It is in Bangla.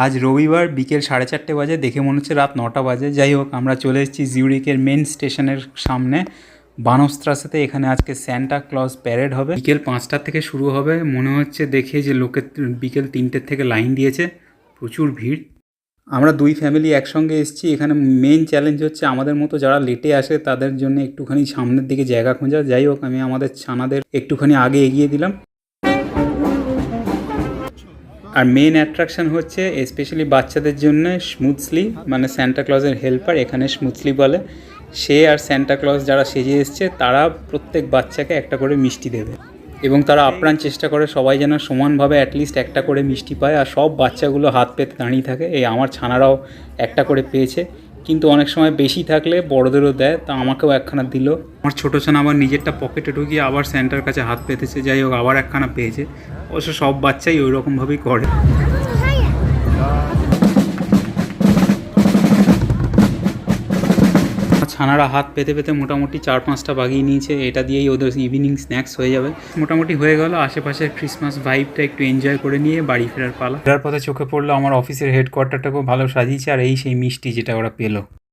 আজ রবিবার বিকেল 4:30 বাজে, দেখে মনে হচ্ছে রাত 9টা বাজে। যাই হোক, আমরা চলে এসেছি জিউরিকের মেন স্টেশনের সামনে বানস্ট্রাসেতে। এখানে আজকে স্যান্টা ক্লজ প্যারেড হবে, বিকেল 5টা থেকে শুরু হবে। মনে হচ্ছে দেখে যে লোকের বিকেল 3টের থেকে লাইন দিয়েছে, প্রচুর ভিড়। আমরা দুই ফ্যামিলি একসঙ্গে এসেছি। এখানে মেন চ্যালেঞ্জ হচ্ছে আমাদের মতো যারা লেটে আসে তাদের জন্য একটুখানি সামনের দিকে জায়গা খোঁজা। যাই হোক, আমি আমাদের ছানাদের একটুখানি আগে এগিয়ে দিলাম। আর মেন অ্যাট্রাকশন হচ্ছে স্পেশালি বাচ্চাদের জন্য স্মুথলি, মানে স্যান্টা ক্লজের হেল্পার, এখানে স্মুথলি বলে। সে আর স্যান্টা ক্লজ যারা সেজে এসছে তারা প্রত্যেক বাচ্চাকে একটা করে মিষ্টি দেবে, এবং তারা আপ্রাণ চেষ্টা করে সবাই যেন সমানভাবে অ্যাটলিস্ট একটা করে মিষ্টি পায়। আর সব বাচ্চাগুলো হাত পেতে দাঁড়িয়ে থাকে। এই আমার ছানারাও একটা করে পেয়েছে, কিন্তু অনেক সময় বেশি থাকলে বড়দেরও দেয়, তা আমাকেও একখানা দিল। আমার ছোটো ছানা আবার নিজেরটা পকেটে ঢুকিয়ে আবার স্যান্টার কাছে হাত পেতেছে। যাই হোক, আবার একখানা পেয়েছে। অবশ্য সব বাচ্চাই ওই রকমভাবেই করে। ছানারা হাত পেতে পেতে মোটামুটি 4-5টা বাগিয়ে নিয়েছে। এটা দিয়েই ওদের ইভিনিং স্ন্যাক্স হয়ে যাবে। মোটামুটি হয়ে গেল। আশেপাশের ক্রিসমাস ভাইবটা একটু এনজয় করে নিয়ে বাড়ি ফেরার পালা। ফেরার পথে চোখে পড়লো আমার অফিসের হেডকোয়ার্টারটাকেও ভালো সাজিয়েছে, আর এই সেই মিষ্টি যেটা ওরা পেলো।